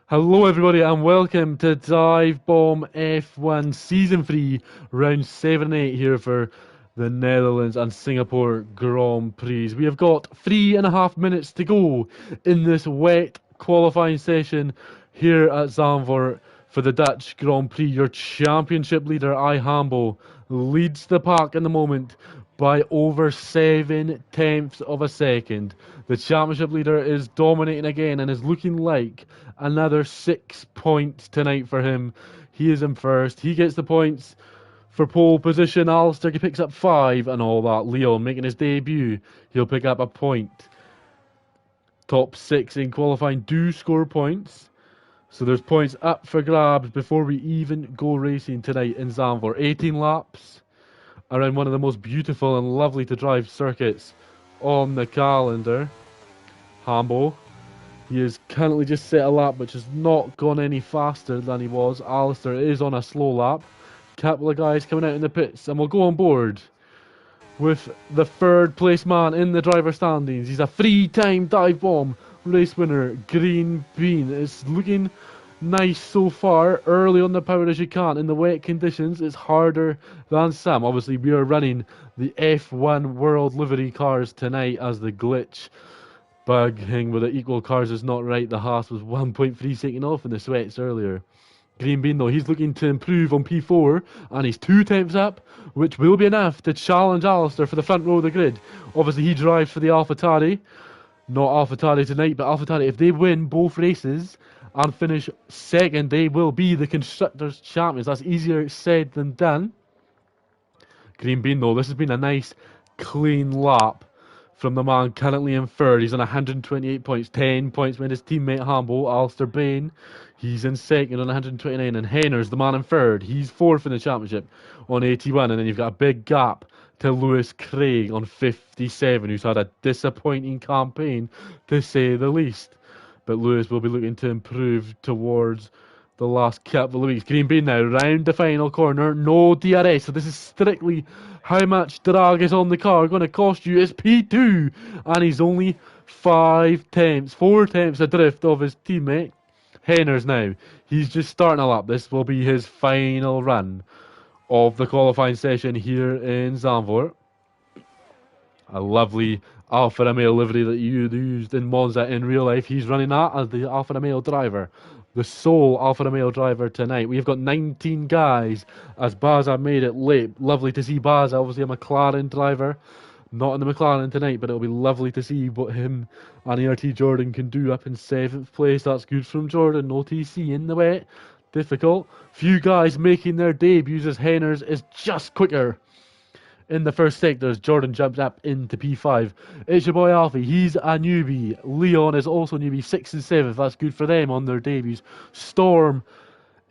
Hello, everybody, and welcome to Dive Bomb F1 Season 3, Round 7 and 8 here for the Netherlands and Singapore Grand Prix. We have got 3.5 minutes to go in this wet qualifying session here at Zandvoort for the Dutch Grand Prix. Your championship leader, I Hambo, leads the pack in the moment by over 7/10 of a second. The championship leader is dominating again and is looking like another 6 points tonight for him. He is in first. He gets the points for pole position. Alistair picks up 5 and all that. Leon making his debut. He'll pick up a point. Top 6 in qualifying do score points. So there's points up for grabs before we even go racing tonight in Zandvoort. 18 laps around one of the most beautiful and lovely to drive circuits on the calendar. Hambo. He is currently just set a lap which has not gone any faster than he was. Alistair is on a slow lap. Couple of guys coming out in the pits, and we'll go on board with the third place man in the driver standings. He's a 3-time dive bomb race winner, Green Bean. It's looking nice so far. Early on the power as you can. In the wet conditions, it's harder than some. Obviously, we are running the F1 World Livery cars tonight as the glitch bug thing with the equal cars is not right. The Haas was 1.3 seconds off in the sweats earlier. Green Bean, though, he's looking to improve on P4, and he's 2 tenths up, which will be enough to challenge Alistair for the front row of the grid. Obviously, he drives for the AlphaTauri. Not AlphaTauri tonight, but AlphaTauri, if they win both races and finish second, they will be the Constructors' Champions. That's easier said than done. Green Bean, though, this has been a nice, clean lap from the man currently in third. He's on 128 points, 10 points with his teammate Hambo. Alistair Bain, he's in second on 129, and Henner's the man in third. He's fourth in the championship on 81, and then you've got a big gap to Lewis Craig on 57, who's had a disappointing campaign, to say the least. But Lewis will be looking to improve towards the last couple of weeks. Green Bean now, round the final corner, no DRS, so this is strictly how much drag is on the car going to cost you. It's P2, and he's only 4 tenths adrift of his teammate. Henner's now, he's just starting a lap. This will be his final run of the qualifying session here in Zandvoort. A lovely Alfa Romeo livery that you used in Monza in real life. He's running that as the Alfa Romeo driver, the sole Alfa Romeo driver tonight. We've got 19 guys as Baza made it late. Lovely to see Baza, obviously a McLaren driver. Not in the McLaren tonight, but it'll be lovely to see what him and ERT Jordan can do up in 7th place. That's good from Jordan. No TC in the wet. Difficult. Few guys making their debuts as Henners is just quicker in the first sector as Jordan jumps up into P5. It's your boy Alfie. He's a newbie. Leon is also a newbie. 6th and 7th. That's good for them on their debuts. Storm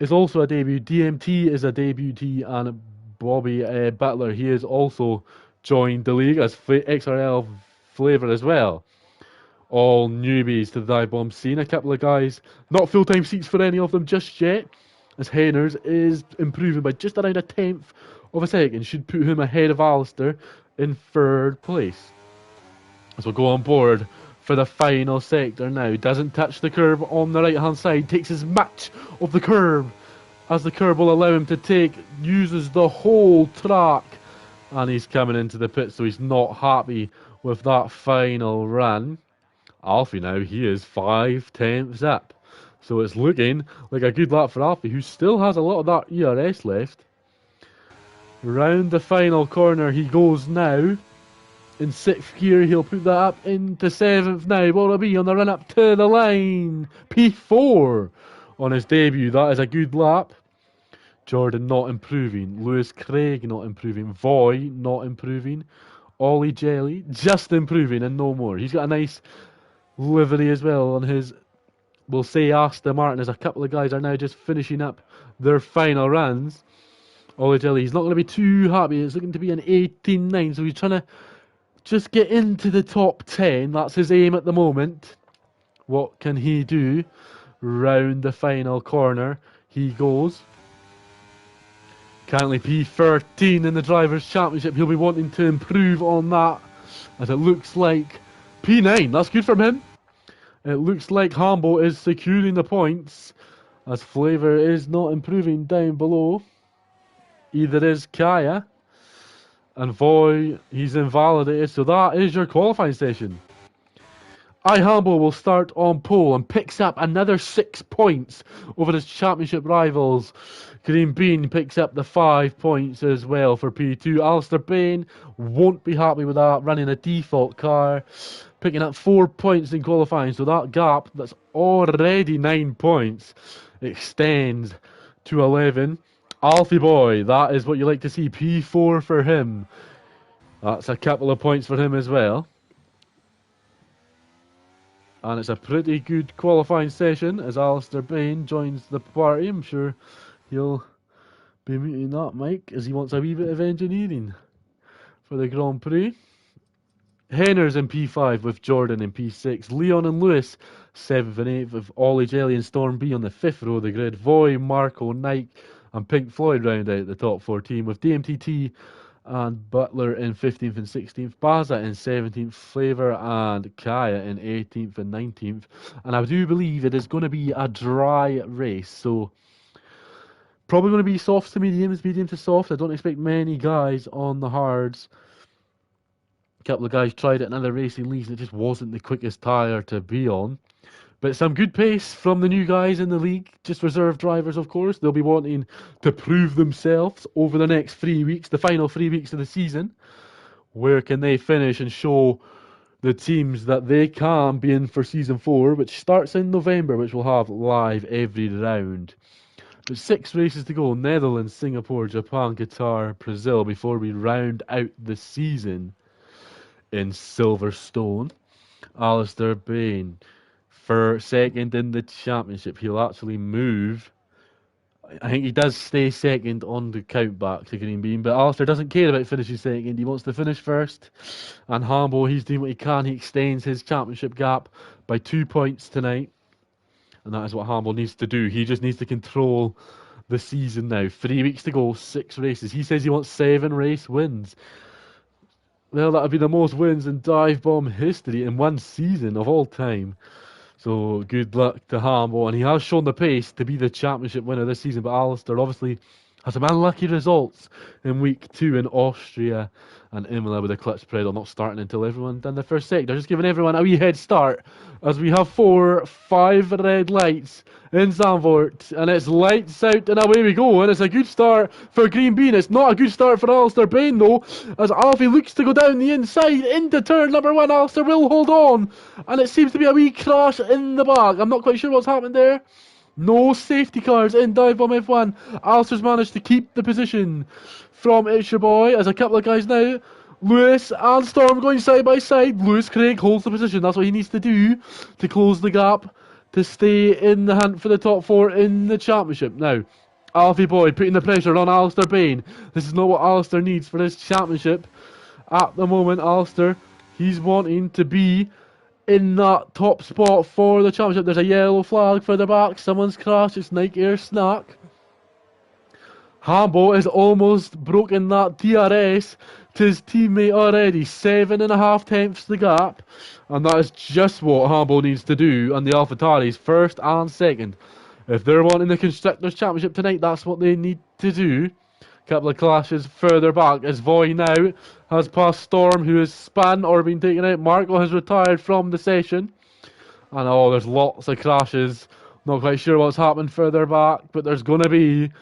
is also a debut. DMT is a debutee. And Bobby Butler, he has also joined the league as XRL flavour as well. All newbies to the dive bomb scene. A couple of guys, not full-time seats for any of them just yet, as Henners is improving by just around 1/10 of a second. Should put him ahead of Alistair in third place. As we'll go on board for the final sector now. Doesn't touch the curb on the right-hand side. Takes as much of the curb as the curb will allow him to take. Uses the whole track. And he's coming into the pit, so he's not happy with that final run. Alfie now, he is 5 tenths up. So it's looking like a good lap for Alfie, who still has a lot of that ERS left. Round the final corner he goes now. In 6th gear, he'll put that up into 7th now. What will it be on the run up to the line? P4 on his debut. That is a good lap. Jordan not improving. Lewis Craig not improving. Voy not improving. Ollie Jelly just improving and no more. He's got a nice livery as well on his, we'll say, Aston Martin, as a couple of guys are now just finishing up their final runs. Ollie Jelly, he's not going to be too happy. It's looking to be an 18-9, so he's trying to just get into the top 10. That's his aim at the moment. What can he do? Round the final corner he goes. Currently P13 in the Drivers' Championship. He'll be wanting to improve on that, as it looks like P9. That's good from him. It looks like Hambo is securing the points, as Flavor is not improving down below. Either is Kaya. And Voy, he's invalidated, so that is your qualifying session. Hambo will start on pole and picks up another 6 points over his championship rivals. Green Bean picks up the 5 points as well for P2. Alistair Bain won't be happy with that, running a default car, picking up 4 points in qualifying. So that gap, that's already 9 points, extends to 11. Alfie Boy, that is what you like to see. P4 for him. That's a couple of points for him as well. And it's a pretty good qualifying session as Alistair Bain joins the party. I'm sure he'll be meeting that Mike as he wants a wee bit of engineering for the Grand Prix. Henner's in P5 with Jordan in P6. Leon and Lewis 7th and 8th with Ollie, Jelly and Storm B on the 5th row of the grid. Voy, Marco, Nike and Pink Floyd round out the top 14 with DMTT and Butler in 15th and 16th, Baza in 17th, Flavor and Kaya in 18th and 19th. And I do believe it is going to be a dry race, so probably going to be soft to mediums, medium to soft. I don't expect many guys on the hards. A couple of guys tried it in other racing leagues and it just wasn't the quickest tyre to be on. But some good pace from the new guys in the league, just reserve drivers, of course. They'll be wanting to prove themselves over the next 3 weeks, the final 3 weeks of the season. Where can they finish and show the teams that they can be in for Season 4, which starts in November, which will have live every round. But 6 races to go: Netherlands, Singapore, Japan, Qatar, Brazil, before we round out the season in Silverstone. Alistair Bain for second in the championship. He'll actually move. I think he does stay second on the count back to Green Bean, but Alistair doesn't care about finishing second. He wants to finish first. And Hambo, he's doing what he can. He extends his championship gap by 2 points tonight. And that is what Hambo needs to do. He just needs to control the season now. 3 weeks to go, 6 races. He says he wants 7 race wins. Well, that would be the most wins in Dive Bomb history in one season of all time. So good luck to Hambo, and he has shown the pace to be the championship winner this season. But Alistair obviously has some unlucky results in week 2 in Austria and Imola with the clutch pedal not starting until everyone done the first sector. Just giving everyone a wee head start as we have 5 red lights in Zandvoort, and it's lights out and away we go. And it's a good start for Green Bean. It's not a good start for Alistair Bain though, as Alfie looks to go down the inside into turn number 1. Alistair will hold on, and it seems to be a wee crash in the back. I'm not quite sure what's happened there. No safety cars in Dive Bomb F1. Alistair's managed to keep the position from It's Your Boy, as a couple of guys now, Lewis and Storm, going side by side. Lewis Craig holds the position. That's what he needs to do to close the gap, to stay in the hunt for the top 4 in the championship. Now, Alfie Boy putting the pressure on Alistair Bain. This is not what Alistair needs for this championship. At the moment, Alistair, he's wanting to be in that top spot for the championship. There's a yellow flag further back. Someone's crashed. It's Nike Air Snack. Hambo has almost broken that DRS to his teammate already. 7.5 tenths the gap. And that is just what Hambo needs to do. And the AlphaTauri's first and second. If they're wanting the Constructors' Championship tonight, that's what they need to do. Couple of clashes further back as Voy now has passed Storm, who has spun or been taken out. Marco has retired from the session. And oh, there's lots of crashes. Not quite sure what's happened further back, but there's going to be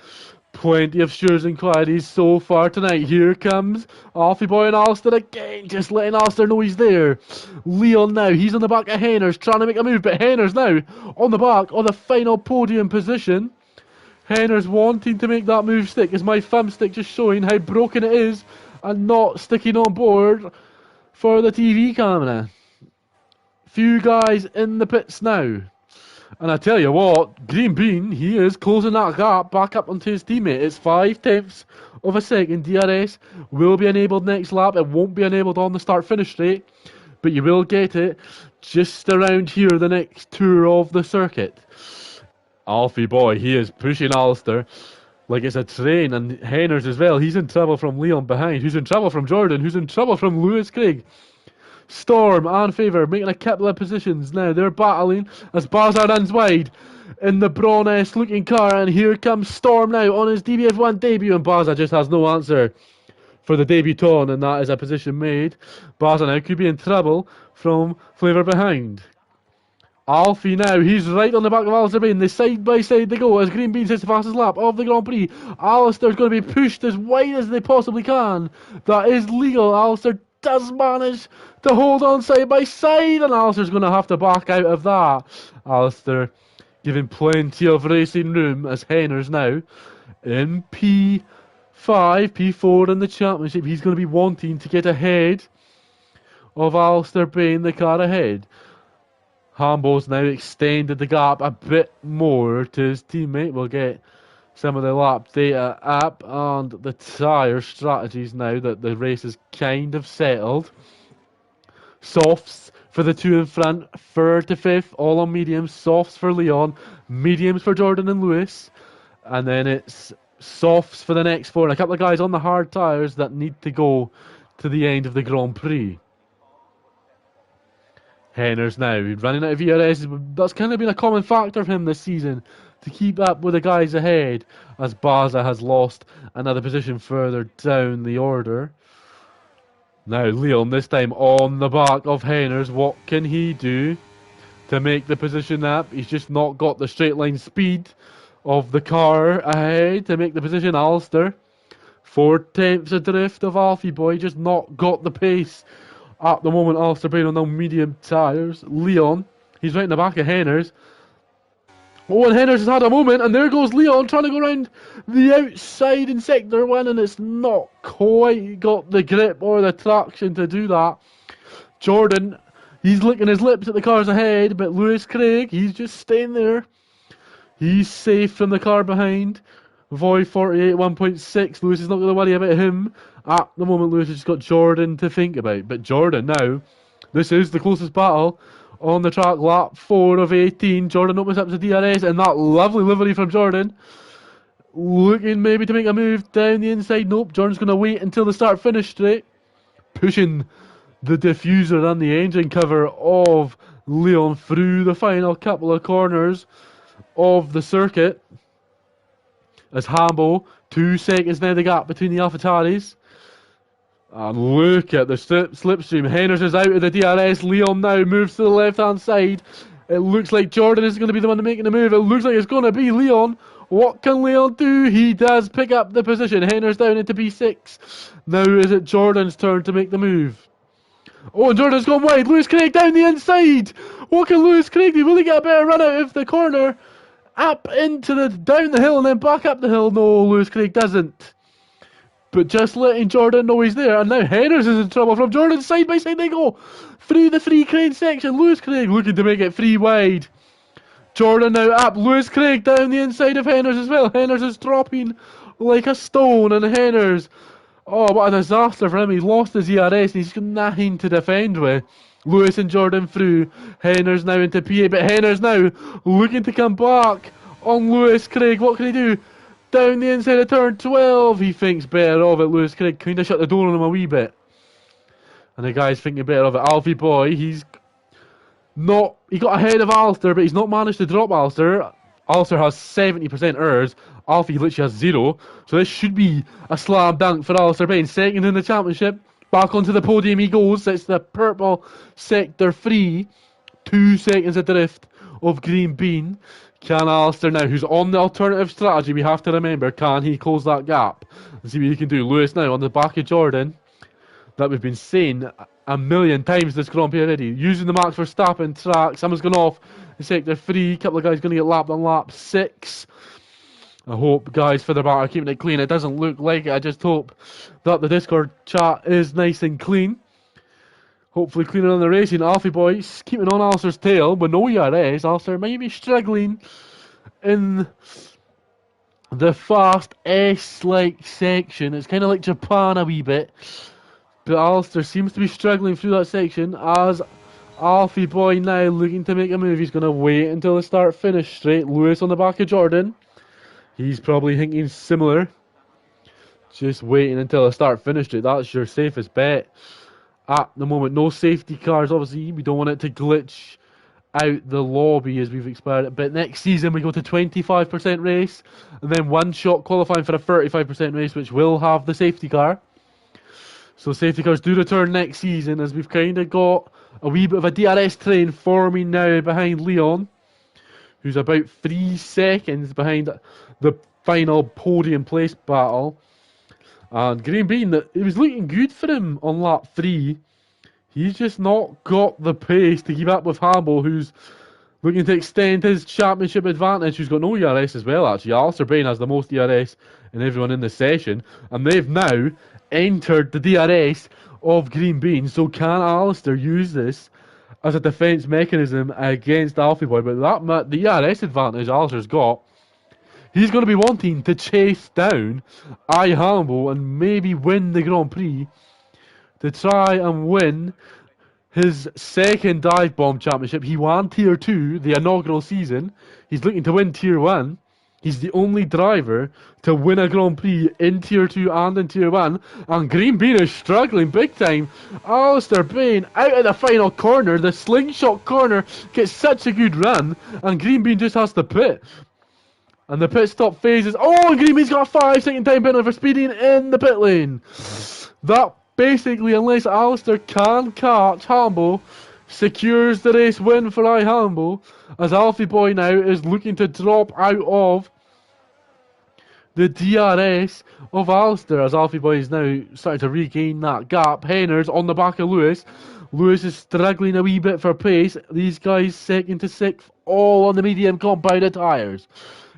plenty of Stewards inquiries so far tonight. Here comes Alfie Boy and Alistair again, just letting Alistair know he's there. Leon now, he's on the back of Henners, trying to make a move, but Henners now on the back of the final podium position. Henners wanting to make that move stick. Is my thumbstick just showing how broken it is and not sticking on board for the TV camera? Few guys in the pits now. And I tell you what, Green Bean, he is closing that gap back up onto his teammate. It's 5 tenths of a second. DRS will be enabled next lap. It won't be enabled on the start-finish straight, but you will get it just around here, the next tour of the circuit. Alfie Boy, he is pushing Alistair like it's a train, and Henners as well. He's in trouble from Leon behind. Who's in trouble from Jordan? Who's in trouble from Lewis Craig? Storm and Favour making a couple of positions. Now they're battling as Bazar runs wide in the Braun-esque looking car, and here comes Storm now on his DBF1 debut, and Bazar just has no answer for the debutant, and that is a position made. Bazar now could be in trouble from Favour behind. Alfie now, he's right on the back of Alistair Bain. They side by side they go as Green Bean sits the fastest lap of the Grand Prix. Alistair's going to be pushed as wide as they possibly can. That is legal. Alistair does manage to hold on side by side, and Alistair's going to have to back out of that. Alistair giving plenty of racing room as Henner's now in P5, P4 in the championship. He's going to be wanting to get ahead of Alistair Bain, the car ahead. Hambo's now extended the gap a bit more to his teammate. We'll get some of the lap data up and the tyre strategies now that the race is kind of settled. Softs for the two in front, third to fifth, all on mediums. Softs for Leon, mediums for Jordan and Lewis. And then it's softs for the next four. And a couple of guys on the hard tyres that need to go to the end of the Grand Prix. Henner's now running out of ERS. That's kind of been a common factor for him this season, to keep up with the guys ahead, as Baza has lost another position further down the order. Now Leon this time on the back of Henner's. What can he do to make the position up? He's just not got the straight line speed of the car ahead to make the position. Alistair, 4/10 adrift of Alfie Boy, just not got the pace at the moment. Alistair Bain on the medium tyres. Leon, he's right in the back of Henner's. Oh, and Henner's has had a moment, and there goes Leon trying to go around the outside in sector one, and it's not quite got the grip or the traction to do that. Jordan, he's licking his lips at the cars ahead, but Lewis Craig, he's just staying there. He's safe from the car behind. Void 48, 1.6. Lewis is not going to worry about him. At the moment, Lewis has just got Jordan to think about. But Jordan now, this is the closest battle on the track. Lap 4 of 18. Jordan opens up to DRS, and that lovely livery from Jordan. Looking maybe to make a move down the inside. Nope, Jordan's going to wait until the start-finish straight. Pushing the diffuser and the engine cover of Leon through the final couple of corners of the circuit. As Hambo, 2 seconds now the gap between the AlphaTauris. And look at the slipstream. Henner's is out of the DRS. Leon now moves to the left-hand side. It looks like Jordan is going to be the one making the move. It looks like it's going to be Leon. What can Leon do? He does pick up the position. Henner's down into P6. Now is it Jordan's turn to make the move? Oh, and Jordan's gone wide. Lewis Craig down the inside. What can Lewis Craig do? Will he get a better run out of the corner? Up into the down the hill and then back up the hill. No, Lewis Craig doesn't. But just letting Jordan know he's there. And now Henner's is in trouble from Jordan. Side by side they go through the free crane section. Lewis Craig looking to make it free wide. Jordan now up. Lewis Craig down the inside of Henner's as well. Henner's is dropping like a stone. And Henner's, oh, what a disaster for him. He's lost his ERS and he's got nothing to defend with. Lewis and Jordan through. Henner's now into P8, but Henner's now looking to come back on Lewis Craig. What can he do? Down the inside of turn 12. He thinks better of it. Lewis Craig kind of shut the door on him a wee bit. And the guy's thinking better of it. Alfie Boy, he got ahead of Alistair, but he's not managed to drop Alistair. Alistair has 70% errors. Alfie literally has 0. So this should be a slam dunk for Alistair Bain. Second in the championship. Back onto the podium he goes. It's the purple sector 3. 2 seconds adrift of Green Bean. Can Alistair now, who's on the alternative strategy, we have to remember, can he close that gap? And see what he can do. Lewis now on the back of Jordan. That we've been saying a million times this Grand Prix already. Using the Max Verstappen track. Someone's gone off in sector 3. A couple of guys going to get lapped on lap 6. I hope guys further back are keeping it clean. It doesn't look like it. I just hope that the Discord chat is nice and clean. Hopefully cleaner on the racing. Alfie Boys keeping on Alistair's tail, but no ERS. Alistair might be struggling in the fast S-like section. It's kind of like Japan a wee bit. But Alistair seems to be struggling through that section as Alfie Boy now looking to make a move. He's going to wait until the start-finish straight. Lewis on the back of Jordan. He's probably thinking similar. Just waiting until the start-finish straight. That's your safest bet. at the moment. No safety cars, obviously. We don't want it to glitch out the lobby as we've expired it. But next season we go to 25% race, and then one shot qualifying for a 35% race, which will have the safety car. So safety cars do return next season, as we've kind of got a wee bit of a DRS train forming now behind Leon, who's about 3 seconds behind the final podium place battle. And Green Bean, it was looking good for him on lap 3. He's just not got the pace to keep up with Hamble, who's looking to extend his championship advantage, who's got no ERS as well, actually. Alistair Bain has the most ERS in everyone in the session, and they've now entered the DRS of Green Bean. So can Alistair use this as a defence mechanism against Alfie Boy? But the ERS advantage Alistair's got, he's going to be wanting to chase down Hamble and maybe win the Grand Prix to try and win his second Dive Bomb Championship. He won Tier 2 the inaugural season. He's looking to win Tier 1. He's the only driver to win a Grand Prix in Tier 2 and in Tier 1. And Green Bean is struggling big time. Alistair Bain out of the final corner. The slingshot corner gets such a good run. And Green Bean just has to pit. And the pit stop phases. Oh, and Green Bean's got a 5-second time penalty for speeding in the pit lane. That basically, unless Alistair can catch Hamble, secures the race win for Hamble, as Alfie Boy now is looking to drop out of the DRS of Alistair, as Alfie Boy is now starting to regain that gap. Henner's on the back of Lewis. Lewis is struggling a wee bit for pace. These guys second to sixth, all on the medium compounded tyres.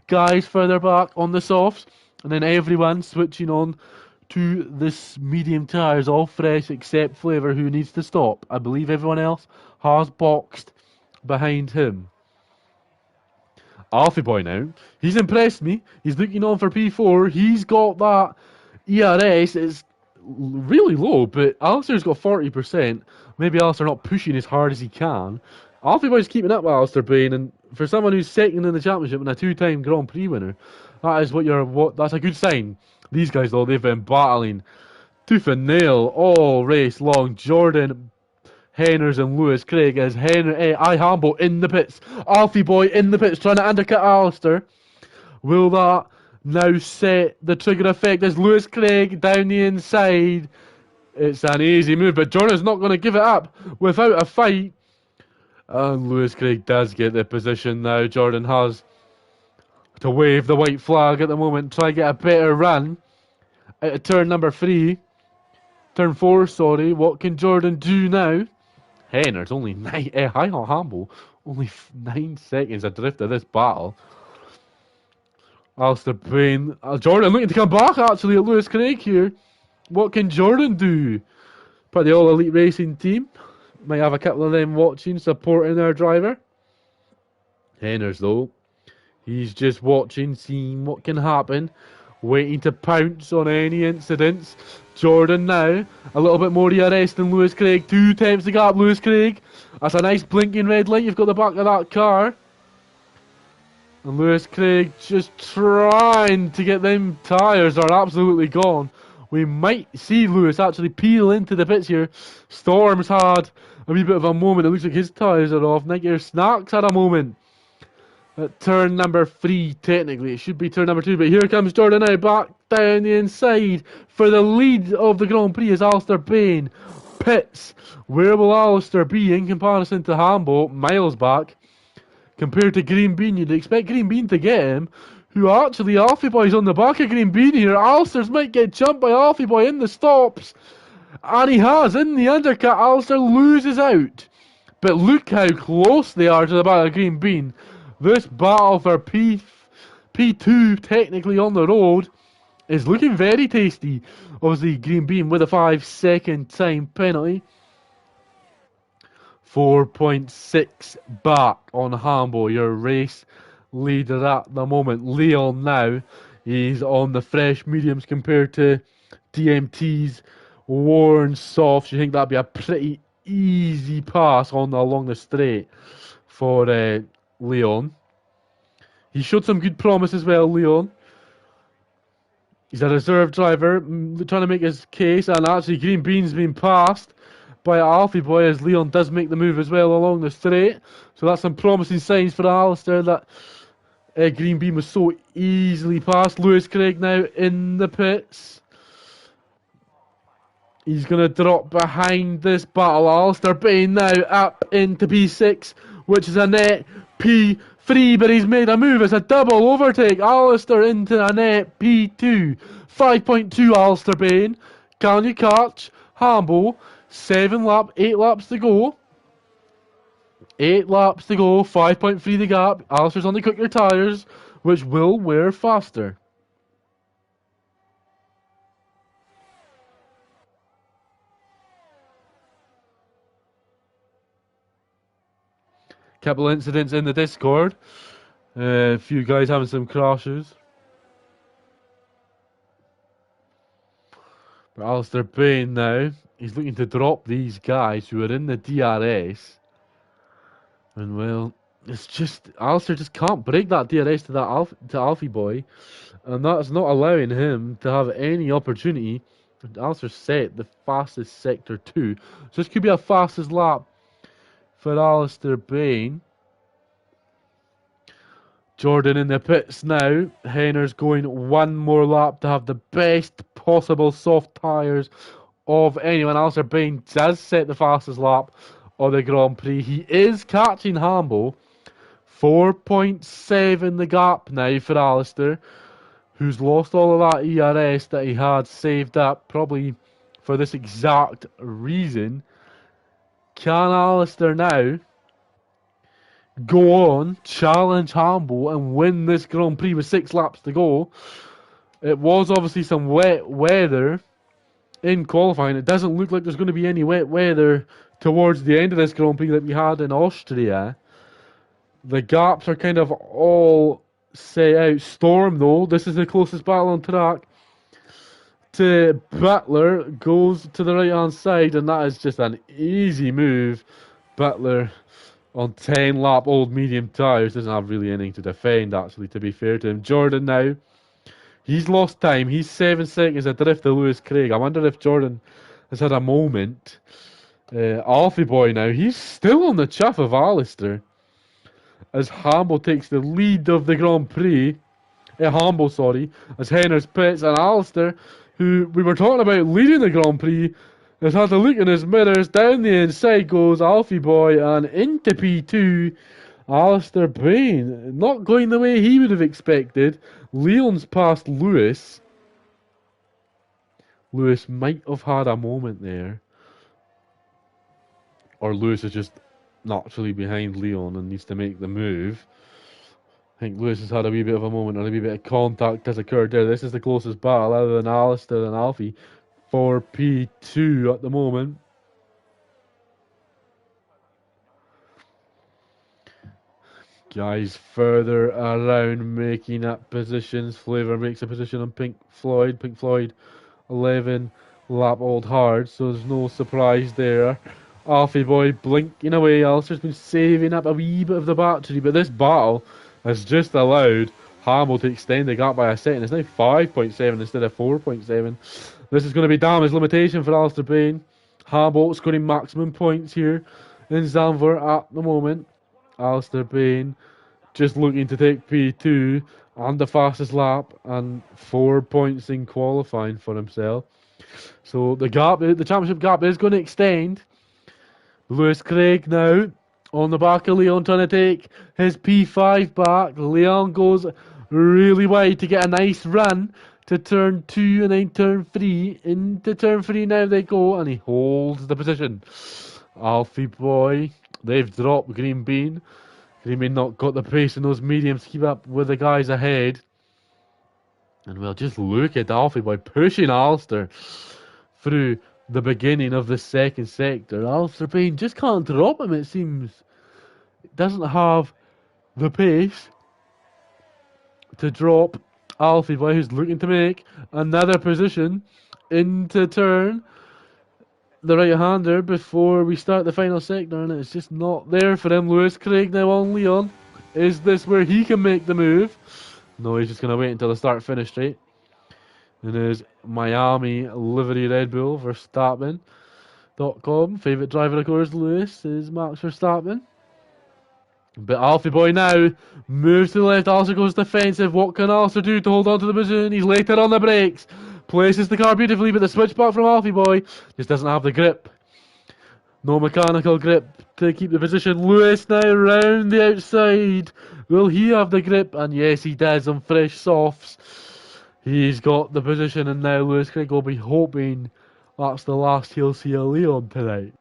Guys further back on the softs, and then everyone switching on to this medium tyres, all fresh except Flavour, who needs to stop. I believe everyone else has boxed behind him. Alfie Boy now, he's impressed me. He's looking on for P4. He's got that ERS. It's really low, but Alistair's got 40%. Maybe Alistair not pushing as hard as he can. Alfie Boy's keeping up with Alistair Bain, and for someone who's second in the championship and a 2-time Grand Prix winner, that's a good sign. These guys, though, they've been battling tooth and nail all race long. Jordan, Henners, and Lewis Craig as Hamble in the pits. Alfie Boy in the pits trying to undercut Alistair. Will that now set the trigger effect as Lewis Craig down the inside? It's an easy move, but Jordan's not going to give it up without a fight. And Lewis Craig does get the position now. Jordan has to wave the white flag at the moment, try to get a better run out of turn number 3. Turn 4, sorry. What can Jordan do now? Henner's only 9. Hamble, only 9 seconds adrift of this battle. Alistair Bain. Jordan looking to come back actually at Lewis Craig here. What can Jordan do? Part of the All Elite Racing team. Might have a couple of them watching, supporting their driver. Henners, though, he's just watching, seeing what can happen, waiting to pounce on any incidents. Jordan now, a little bit more ERS than Lewis Craig. 2 attempts to get up Lewis Craig. That's a nice blinking red light you've got the back of that car. And Lewis Craig just trying to get them tyres are absolutely gone. We might see Lewis actually peel into the pits here. Storm's had a wee bit of a moment. It looks like his tyres are off. Nigear Snacks had a moment at turn number 3, technically. It should be turn number 2, but here comes Jordan now, back down the inside for the lead of the Grand Prix as Alistair Bain pits. Where will Alistair be in comparison to Hamble? Miles back. Compared to Green Bean, you'd expect Green Bean to get him, who actually, Alfie Boy's on the back of Green Bean here. Alistair's might get jumped by Alfie Boy in the stops. And he has, in the undercut. Alistair loses out. But look how close they are to the back of Green Bean. This battle for P2, technically on the road, is looking very tasty. Obviously, Green Bean with a 5-second time penalty. 4.6 back on Hamble, your race leader at the moment. Leon now, he's on the fresh mediums compared to DMT's worn softs. You think that'd be a pretty easy pass along the straight for Leon. He showed some good promise as well, Leon. He's a reserve driver, trying to make his case, and actually Green Bean's been passed by Alfie Boy as Leon does make the move as well along the straight. So that's some promising signs for Alistair that Green Bean was so easily passed. Lewis Craig now in the pits. He's going to drop behind this battle. Alistair Bain now up into P6, which is a net P3, but he's made a move. It's a double overtake. Alistair into a net P2. 5.2 Alistair Bain. Can you catch Hambo? 8 laps to go. 8 laps to go. 5.3 the gap. Alistair's on the quicker tyres, which will wear faster. Couple incidents in the Discord. A few guys having some crashes. But Alistair Bain now, he's looking to drop these guys who are in the DRS. And well, it's just, Alistair just can't break that DRS to that to Alfie Boy. And that's not allowing him to have any opportunity. Alistair set the fastest sector 2. So this could be a fastest lap for Alistair Bain. Jordan in the pits now. Henner's going one more lap to have the best possible soft tyres of anyone. Alistair Bain does set the fastest lap of the Grand Prix. He is catching Hambo. 4.7 the gap now for Alistair, who's lost all of that ERS that he had saved up, probably for this exact reason. Can Alistair now go on, challenge Hambo, and win this Grand Prix with 6 laps to go? It was obviously some wet weather in qualifying. It doesn't look like there's going to be any wet weather towards the end of this Grand Prix that we had in Austria. The gaps are kind of all set out. Storm, though, this is the closest battle on track to Butler, goes to the right hand side, and that is just an easy move. Butler on 10 lap old medium tyres doesn't have really anything to defend, actually, to be fair to him. Jordan now, he's lost time. He's 7 seconds adrift of Lewis Craig. I wonder if Jordan has had a moment. Alfie Boy now, he's still on the chuff of Alistair as Hambo takes the lead of the Grand Prix. Hambo, sorry, as Henner's pits, and Alistair, who we were talking about leading the Grand Prix, has had to look in his mirrors. Down the inside goes Alfie Boy and into P2. Alistair Bain, not going the way he would have expected. Leon's past Lewis. Lewis might have had a moment there. Or Lewis is just naturally behind Leon and needs to make the move. I think Lewis has had a wee bit of a moment, and a wee bit of contact has occurred there. This is the closest battle other than Alistair and Alfie for P2 at the moment. Guys further around making up positions. Flavor makes a position on Pink Floyd. Pink Floyd 11 lap old hard, so there's no surprise there. Alfie Boy blinking away. Alistair's been saving up a wee bit of the battery, but this battle has just allowed Hambo to extend the gap by a second. It's now 5.7 instead of 4.7. This is going to be damage limitation for Alistair Bain. Hambo scoring maximum points here in Zandvoort at the moment. Alistair Bain just looking to take P2 and the fastest lap and 4 points in qualifying for himself. So the championship gap is going to extend. Lewis Craig now on the back of Leon trying to take his P5 back. Leon goes really wide to get a nice run to turn 2 and then turn 3. Into turn 3 now they go, and he holds the position. Alfie Boy, they've dropped Green Bean. Green Bean not got the pace in those mediums to keep up with the guys ahead. And we'll just look at Alfie Boy pushing Alistair through the beginning of the second sector. Alistair Bain just can't drop him, it seems. Doesn't have the pace to drop Alfie Boy, who's looking to make another position into turn the right-hander before we start the final sector, and it's just not there for him. Lewis Craig now on Leon. Is this where he can make the move? No, he's just going to wait until the start-finish straight. And there's Miami livery Red Bull Verstappen. Favourite driver, of course, Lewis, is Max Verstappen. But Alfie Boy now moves to the left. Alistair goes defensive. What can Alistair do to hold on to the position? He's later on the brakes. Places the car beautifully, but the switchback from Alfie Boy just doesn't have the grip. No mechanical grip to keep the position. Lewis now round the outside. Will he have the grip? And yes, he does on fresh softs. He's got the position, and now Lewis Craig will be hoping that's the last he'll see of Leon tonight.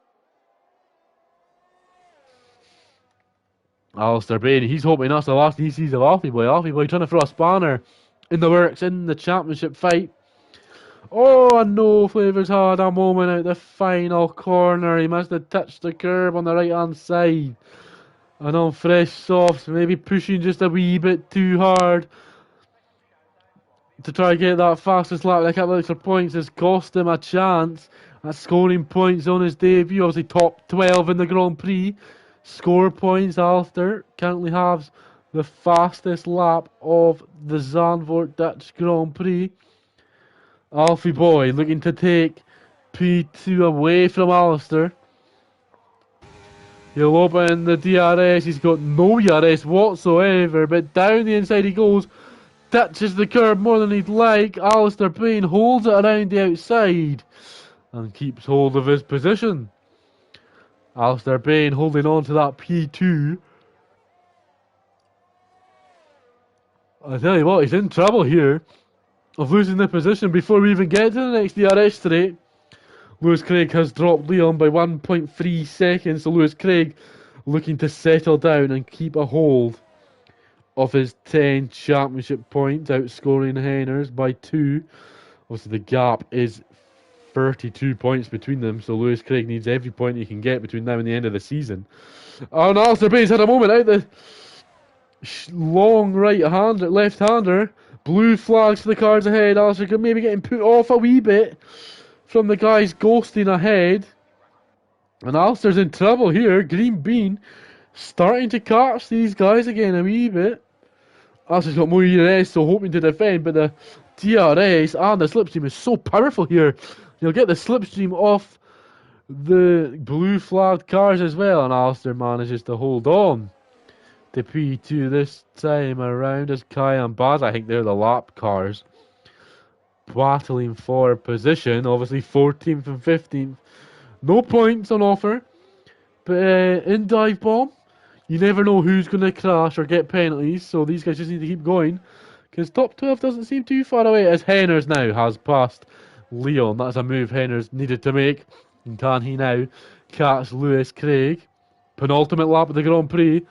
Alistair Bain, he's hoping that's the last he sees of Alfie Boy. Alfie Boy trying to throw a spanner in the works in the championship fight. Oh, and no Flavours had a moment out the final corner. He must have touched the curb on the right hand side. And on fresh softs, maybe pushing just a wee bit too hard to try to get that fastest lap. Like that for points has cost him a chance at scoring points on his debut. Obviously top 12 in the Grand Prix. Score points after. Currently has the fastest lap of the Zandvoort Dutch Grand Prix. Alfie Boy looking to take P2 away from Alistair. He'll open the DRS. He's got no DRS whatsoever, but down the inside he goes. Touches the curb more than he'd like. Alistair Bain holds it around the outside and keeps hold of his position. Alistair Bain holding on to that P2. I tell you what, he's in trouble here of losing the position before we even get to the next DRS straight. Lewis Craig has dropped Leon by 1.3 seconds, so Lewis Craig looking to settle down and keep a hold of his 10 championship points, outscoring Heiners by 2. Obviously the gap is 32 points between them, so Lewis Craig needs every point he can get between now and the end of the season. And Alistair Bain's had a moment out the long left-hander. Blue flags for the cars ahead. Alistair maybe getting put off a wee bit from the guys ghosting ahead. And Alistair's in trouble here. Green Bean starting to catch these guys again a wee bit. Alistair's got more ERS, so hoping to defend, but the DRS and the slipstream is so powerful here. You'll get the slipstream off the blue flagged cars as well, and Alistair manages to hold on to P2 this time around as Kai and Baz, I think they're the lap cars, battling for position. Obviously 14th and 15th. No points on offer, but in Dive Bomb, you never know who's going to crash or get penalties, so these guys just need to keep going, because top 12 doesn't seem too far away, as Heiners now has passed Leon. That's a move Heiners needed to make, and can he now catch Lewis Craig? Penultimate lap of the Grand Prix.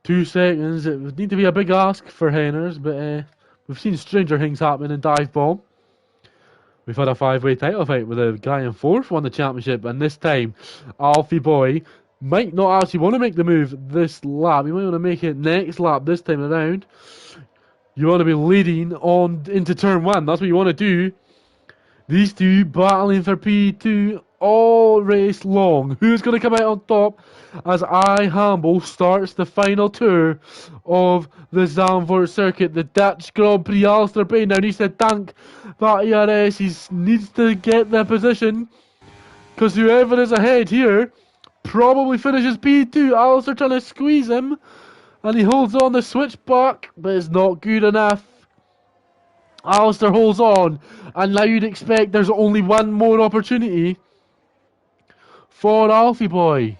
2 seconds. It would need to be a big ask for Heiners, but we've seen stranger things happen in Dive Bomb. We've had a 5-way title fight with a guy in 4th won the championship, and this time Alfie Boy might not actually want to make the move this lap. He might want to make it next lap this time around. You want to be leading on into turn 1. That's what you want to do. These two battling for P2 all race long. Who's going to come out on top as I Hamble starts the final tour of the Zandvoort circuit? The Dutch Grand Prix. Alistair Bain now needs to tank that ERS. He needs to get the position, because whoever is ahead here probably finishes P2. Alistair trying to squeeze him, and he holds on the switchback, but it's not good enough. Alistair holds on, and now you'd expect there's only one more opportunity for Alfie Boy.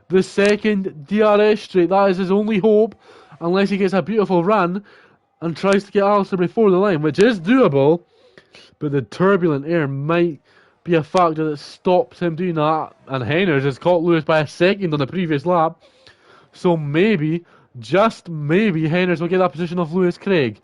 The second DRS straight, that is his only hope, unless he gets a beautiful run and tries to get Alistair before the line, which is doable, but the turbulent air might be a factor that stops him doing that. And Heiners has caught Lewis by a second on the previous lap, so maybe, just maybe, Heiners will get that position of Lewis Craig.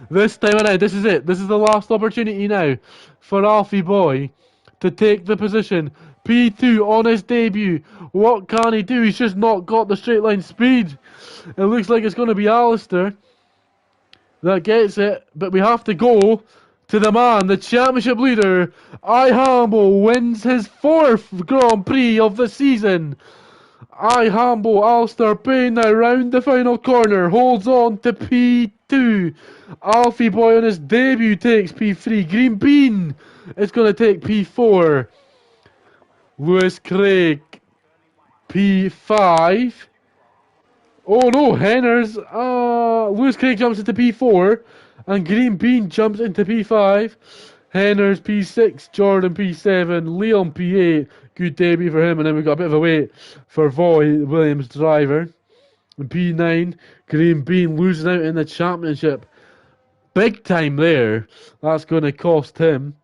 This time around, this is it. This is the last opportunity now for Alfie Boy to take the position. P2 on his debut. What can he do? He's just not got the straight line speed. It looks like it's going to be Alistair that gets it, but we have to go to the man, the championship leader. I Hamble wins his 4th Grand Prix of the season. I Hamble, Alistair Bain now round the final corner, holds on to P2. Alfie Boy on his debut takes P3. Green Bean is going to take P4. Lewis Craig, P5. Oh no, Henners. Lewis Craig jumps into P4. And Green Bean jumps into P5. Henners P6, Jordan P7, Leon P8. Good debut for him. And then we've got a bit of a wait for Voy, Williams driver. And P9, Green Bean losing out in the championship. Big time there. That's going to cost him.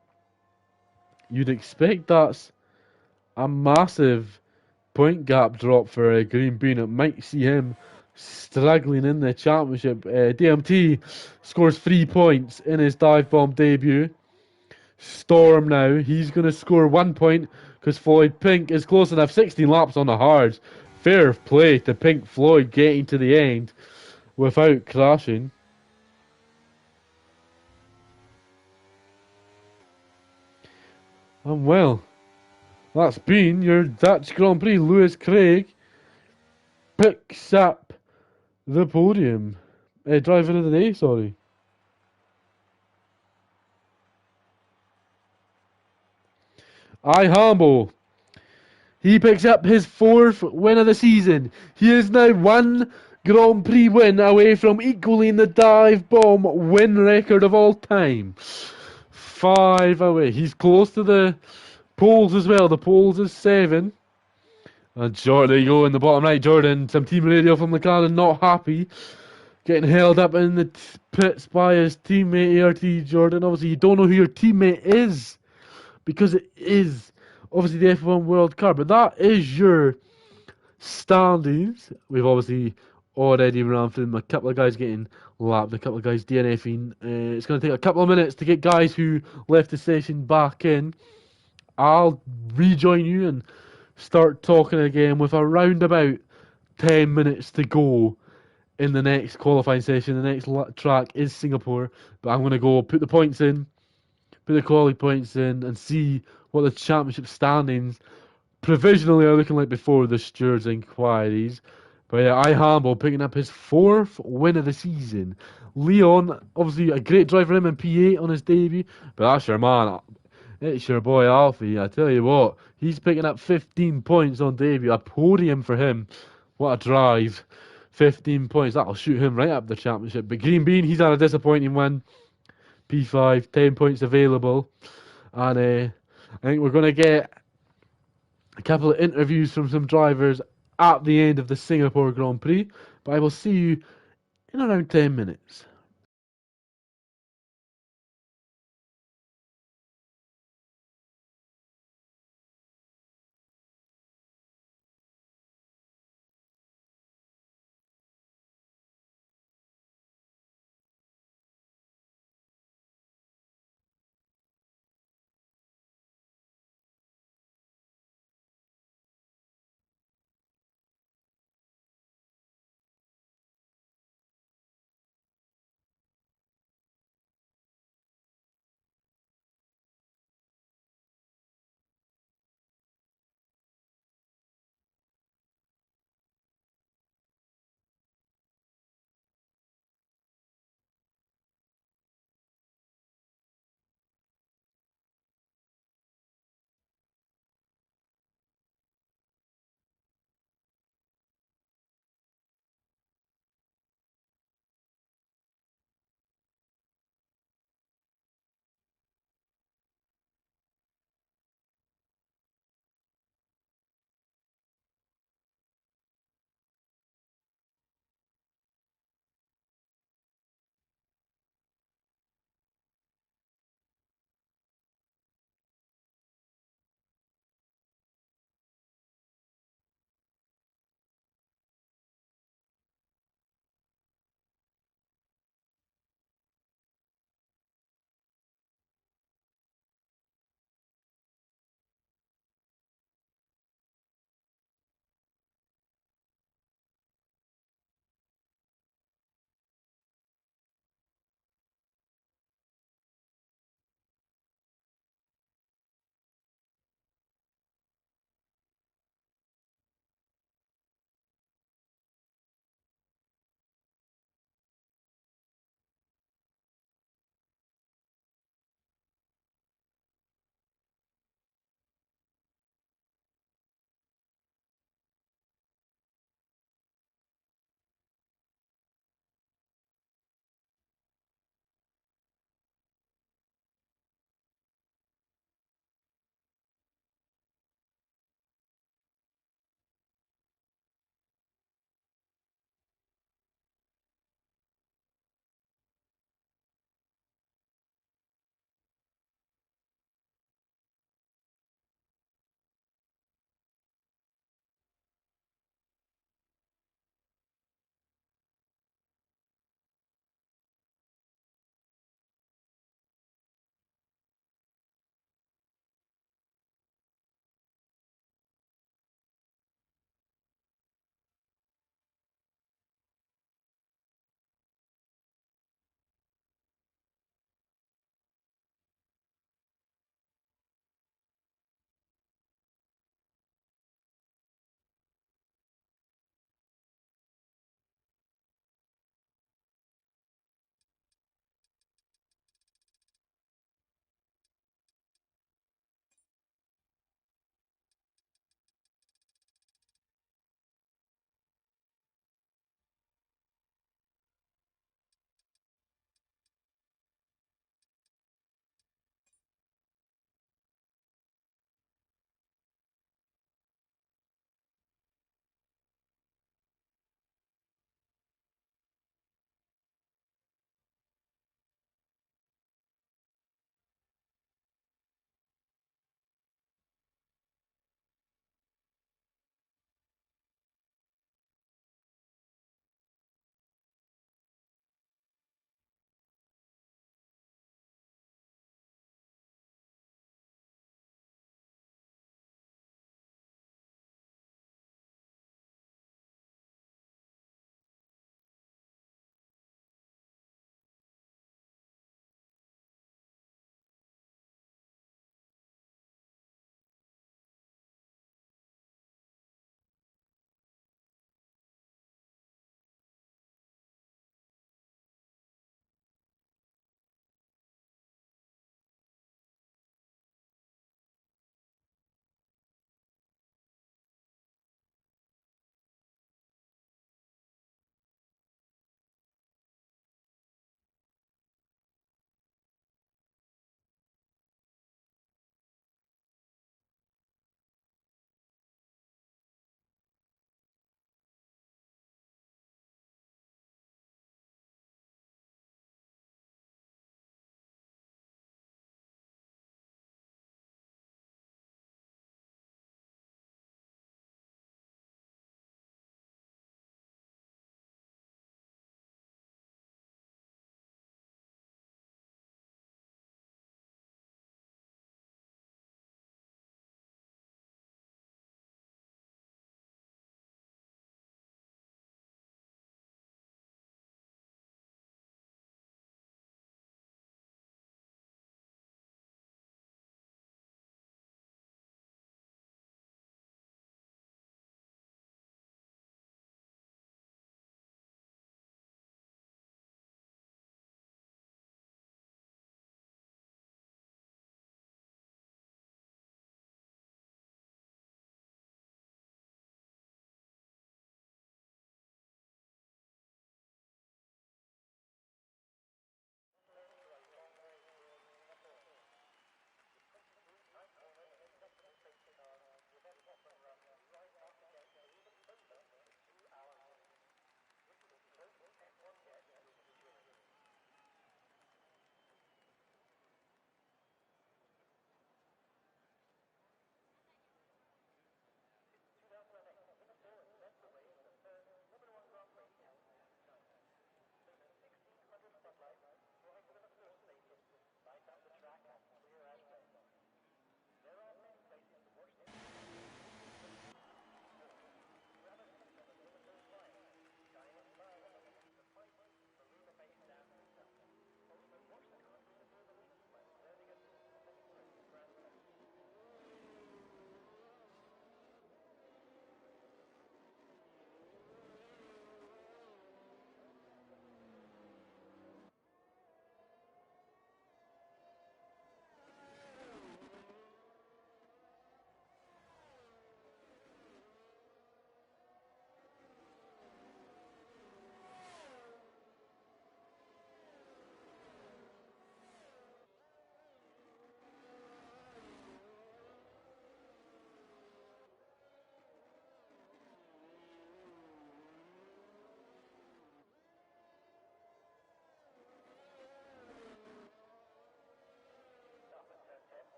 You'd expect that's a massive point gap drop for Green Bean. It might see him struggling in the championship. DMT scores 3 points in his dive bomb debut. Storm now, he's going to score 1 point because Floyd Pink is close enough. 16 laps on the hards. Fair play to Pink Floyd getting to the end without crashing. And well, that's been your Dutch Grand Prix. Lewis Craig picks up the podium. Driver of the day, sorry. Hamble. He picks up his 4th win of the season. He is now 1 Grand Prix win away from equaling the dive bomb win record of all time. 5 away. He's close to the poles as well. The poles is 7. And Jordan, there you go in the bottom right. Jordan, some team radio from McLaren, not happy. Getting held up in the pits by his teammate ART. Jordan, obviously you don't know who your teammate is, because it is obviously the F1 World Cup. But that is your standings. We've obviously already run through them. A couple of guys getting lapped, a couple of guys DNFing. It's going to take a couple of minutes to get guys who left the session back in. I'll rejoin you and start talking again with around about 10 minutes to go in the next qualifying session. The next track is Singapore, but I'm going to go put the points in, put the quality points in, and see what the championship standings provisionally are looking like before the stewards' inquiries. But yeah, Hamble picking up his 4th win of the season. Leon, obviously a great driver, him in P8 on his debut, but that's your man. It's your boy Alfie. I tell you what, he's picking up 15 points on debut. A podium for him. What a drive. 15 points. That'll shoot him right up the championship. But Green Bean, he's had a disappointing one. P5, 10 points available. And I think we're going to get a couple of interviews from some drivers at the end of the Singapore Grand Prix. But I will see you in around 10 minutes.